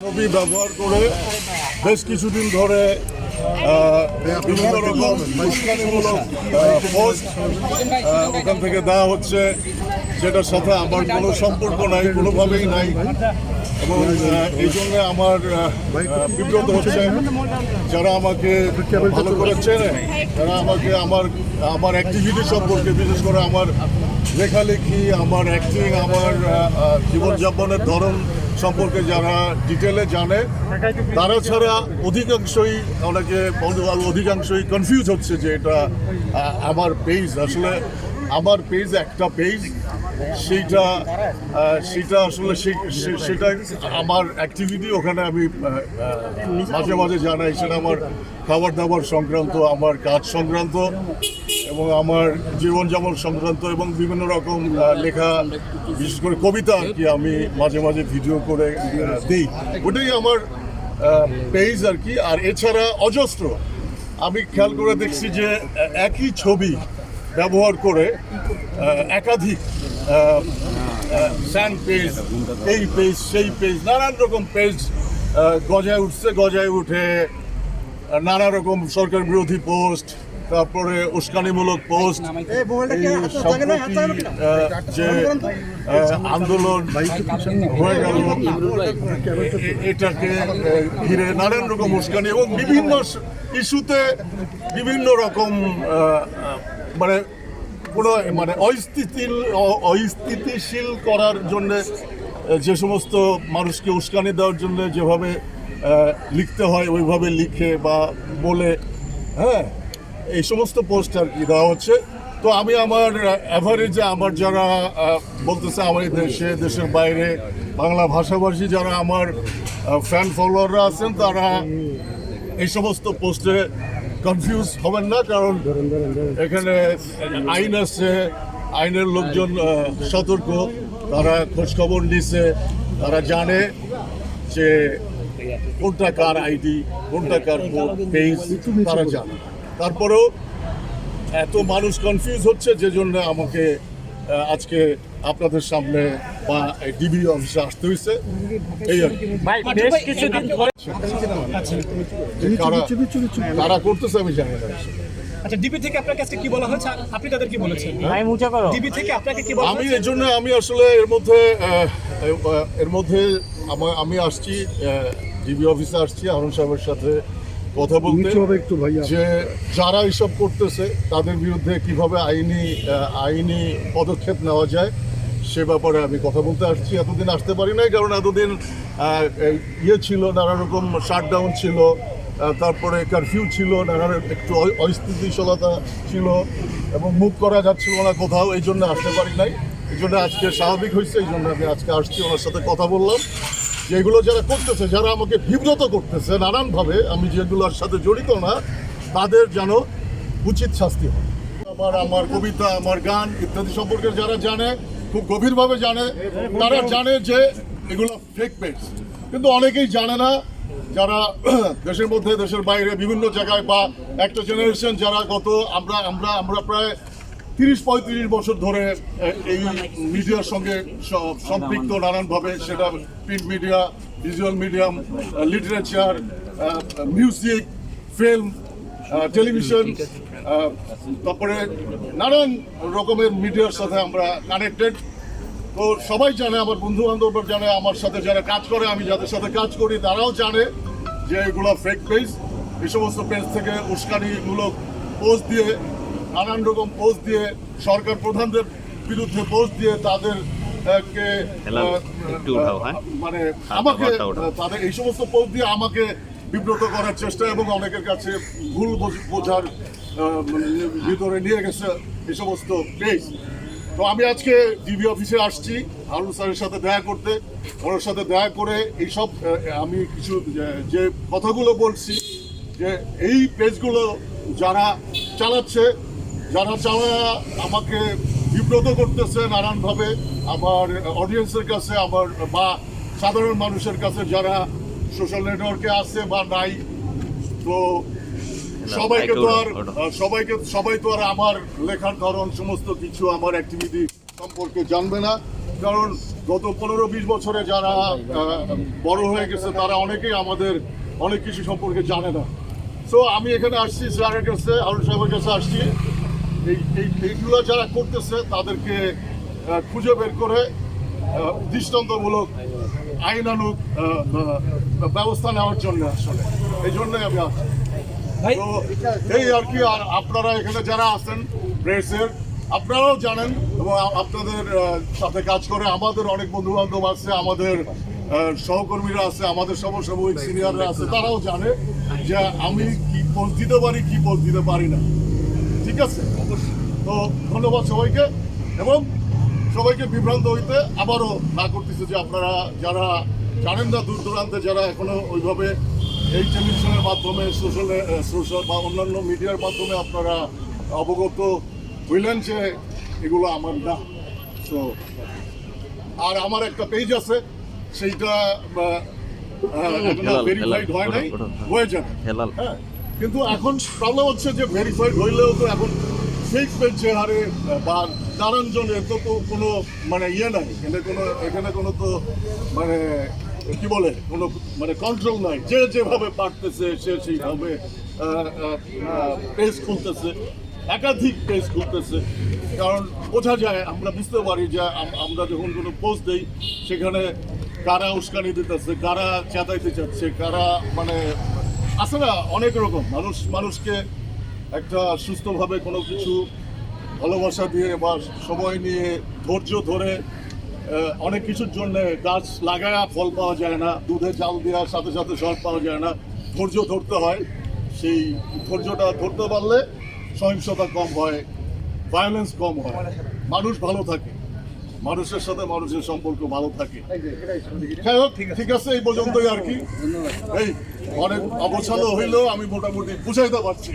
ছবি ব্যবহার করে বেশ কিছুদিন ধরে বিভিন্ন রকম উস্কানিমূলক পোস্ট ওখান থেকে দেওয়া হচ্ছে, যেটার সাথে আমার কোনো সম্পর্ক নাই, কোনোভাবেই নাই। এবং এই জন্য আমার বিব্রত হচ্ছে। যারা আমাকে ভালো করে চেনে, যারা আমাকে আমার অ্যাক্টিভিটি সম্পর্কে, বিশেষ করে আমার লেখালেখি, আমার অ্যাক্টিং, আমার জীবনযাপনের ধরন সম্পর্কে যারা ডিটেলে জানে, তারা ছাড়া অধিকাংশই কনফিউজ হচ্ছে যে এটা আমার পেজ। আসলে আমার পেজ একটা পেজ, সেটা আসলে সেটা আমার অ্যাক্টিভিটি। ওখানে আমি মাঝে মাঝে জানাই, সেটা আমার খাবার দাবার সংক্রান্ত, আমার কাজ সংক্রান্ত এবং আমার জীবনযাপন সংক্রান্ত এবং বিভিন্ন রকম লেখা, বিশেষ করে কবিতা আর কি, আমি মাঝে মাঝে ভিডিও করে দিই। ওটাই আমার পেজ আর কি। আর এছাড়া অজস্র আমি খেয়াল করে দেখছি যে একই ছবি ব্যবহার করে একাধিক ফ্যান পেজ, এই পেজ সেই পেজ, নানান রকম পেজ গজায় উঠে নানা রকম সরকার বিরোধী পোস্ট, তারপরে উস্কানিমূলক পোস্ট, যে আন্দোলন হয়ে গেল এটাকে ঘিরে নানান রকম উস্কানি এবং বিভিন্ন ইস্যুতে বিভিন্ন রকম অস্থিতিশীল করার জন্য, যে সমস্ত মানুষকে উস্কানি দেওয়ার জন্য যেভাবে লিখতে হয় ওইভাবে লিখে বা বলে, এই সমস্ত পোস্ট আর কি দেওয়া হচ্ছে। তো আমি আমার অ্যাভারেজে আমার যারা বলতেছে আমার দেশের বাইরে বাংলা ভাষাভাষী যারা আমার ফ্যান ফলোয়াররা আছেন, তারা এই সমস্ত পোস্টে কনফিউজ হবেন না, কারণ এখানে আইন আছে, আইনের লোকজন সতর্ক, তারা খোঁজখবর নিছে, তারা জানে যে কোনটা কার আইডি, কোনটা কার পেজ, তারা জানে। তারপরেও এত মানুষ কনফিউজ হচ্ছে, যে জন্য আমাকে আজকে আপনাদের সামনে বা ডিবি অফিসে আসতে হয়েছে। এই আর কি কারা করতেছে আমি জানি না। আচ্ছা, ডিবি থেকে আপনার কাছে কি বলা হয়েছে, আপনি তাদের কি বলেছেন? ডিবি থেকে আপনাকে কি বলা হয়েছে? এর জন্য আমি আসলে এর মধ্যে আমি আসছি, ডিবি অফিসে আসছি হারুন সাহেবের সাথে কথা বলতে, যে যারা এইসব করতেছে তাদের বিরুদ্ধে কিভাবে আইনি পদক্ষেপ নেওয়া যায় সে ব্যাপারে আমি কথা বলতে আসছি। এতদিন আসতে পারি নাই, কারণ এতদিন ছিল, নানা রকম শাটডাউন ছিল, তারপরে কারফিউ ছিল, নানা একটু অস্থিতিশীলতা ছিল এবং মুভ করা যাচ্ছিল না কোথাও, এই জন্য আসতে পারি নাই। এই জন্য আজকে স্বাভাবিক হয়েছে, এই জন্য আমি আজকে আসছি, ওনার সাথে কথা বললাম। যেগুলো যারা করতেছে, যারা আমাকে বিব্রত করতেছে নানানভাবে, আমি যেগুলোর সাথে জড়িত না, তাদের যেন উচিত শাস্তি হয়। আমার কবিতা, আমার গান ইত্যাদি সম্পর্কে যারা জানে, খুব গভীরভাবে জানে, তারা জানে যে এগুলো ফেক পেজ। কিন্তু অনেকেই জানে না, যারা দেশের মধ্যে, দেশের বাইরে বিভিন্ন জায়গায়, বা একটা জেনারেশন যারা আমরা প্রায় 30-35 বছর ধরে এই মিডিয়ার সঙ্গে সম্পৃক্ত নানানভাবে, সেটা print media, visual medium, literature, music, film, television, তারপরে নানান রকমের মিডিয়ার সাথে আমরা কানেক্টেড। তো সবাই জানে, আমার বন্ধু বান্ধবরা জানে, আমার সাথে যারা কাজ করে, আমি যাদের সাথে কাজ করি, তারাও জানে যে এগুলো ফেক পেজ। এই সমস্ত পেজ থেকে উস্কানিমূলক পোস্ট দিয়ে, নানান রকম পোস্ট দিয়ে, সরকার প্রধানদের বিরুদ্ধে পোস্ট দিয়ে, তাদেরকে তাদের এই সমস্ত পোস্ট দিয়ে আমাকে বিব্রত করার চেষ্টা এবং অনেকের কাছে ভুল বোঝার ভিতরে নিয়ে গেছে এই সমস্ত পেজ। তো আমি আজকে ডিবি অফিসে আসছি হারুন স্যারের সাথে দেখা করতে। ওনার সাথে দেখা করে এইসব আমি কিছু যে কথাগুলো বলছি, যে এই পেজগুলো যারা চালাচ্ছে, যারা আমাকে বিব্রত করতেছে নানানভাবে আমার অডিয়েন্সের কাছে, আমার বা সাধারণ মানুষের কাছে যারা সোশ্যাল নেটওয়ার্কে আছে বা নাই, তো সবাই তো আর আমার লেখার ধরন, সমস্ত কিছু, আমার অ্যাক্টিভিটি সম্পর্কে জানবে না। কারণ গত 15-20 বছরে যারা বড় হয়ে গেছে তারা অনেকেই আমাদের অনেক কিছু সম্পর্কে জানে না। সো আমি এখানে আসছি স্যারের কাছে, হারুন সাহেবের কাছে আসছি এইগুলো যারা করতেছে তাদেরকে খুঁজে বের করে দৃষ্টান্তমূলক আইনানুগ ব্যবস্থা নেওয়ার জন্য আসলে এই জন্যই আমি আসছি। তো এই আর কি। আর আপনারা এখানে যারা আছেন প্রেসের, আপনারাও জানেন এবং আপনাদের সাথে কাজ করে আমাদের অনেক বন্ধু বান্ধব আছে, আমাদের সহকর্মীরা আছে, আমাদের সমসাময়িক সিনিয়ররা আছে, তারাও জানে যে আমি কি পোস্ট দিতে পারি কি পোস্ট দিতে পারি না। ঠিক আছে, তো ধন্যবাদ সবাইকে এবং সবাইকে বিভ্রান্ত হইতে আবারও না করতেছে যে আপনারা যারা জানেন না, দূর দূরান্তে যারা এখনো ওইভাবে এই টেলিভিশনের মাধ্যমে সোশ্যাল বা অন্যান্য মিডিয়ার মাধ্যমে আপনারা অবগত হইলেন যে এগুলো আমার না। তো আর আমার একটা পেজ আছে, সেইটা ভেরিফাইড হয় নাই, হয়ে যাবে। হ্যাঁ, কিন্তু এখন প্রবলেম হচ্ছে যে ভেরিফাইড হইলেও তো এখন ফেক পেজে হারে বা নানানজনের তো কোনো মানে ইয়ে নাই, এখানে কোনো তো মানে কি বলে কোনো মানে কন্ট্রোল নাই। যে যেভাবে পারতেছে সে সেইভাবে পেজ খুলতেছে, একাধিক পেজ খুলতেছে। কারণ বোঝা যায়, আমরা বুঝতে পারি যে আমরা যখন কোনো পোস্ট দিই সেখানে কারা উস্কানি দিতেছে, কারা চেতাইতে চাচ্ছে, কারা মানে আছে না অনেক রকম মানুষকে একটা সুস্থভাবে কোনো কিছু ভালোবাসা দিয়ে বা সময় নিয়ে ধৈর্য ধরে অনেক কিছুর জন্য গাছ লাগায়া ফল পাওয়া যায় না, দুধে জাল দেওয়ার সাথে সাথে ফল পাওয়া যায় না, ধৈর্য ধরতে হয়। সেই ধৈর্যটা ধরতে পারলে সহিংসতা কম হয়, ভায়োলেন্স কম হয়, মানুষ ভালো থাকে, মানুষের সাথে মানুষের সম্পর্ক ভালো থাকে। যাই হোক, ঠিক আছে, এই পর্যন্তই আর কি। এই অনেক অবসাদও হইলেও আমি মোটামুটি বুঝাইতে পারছি।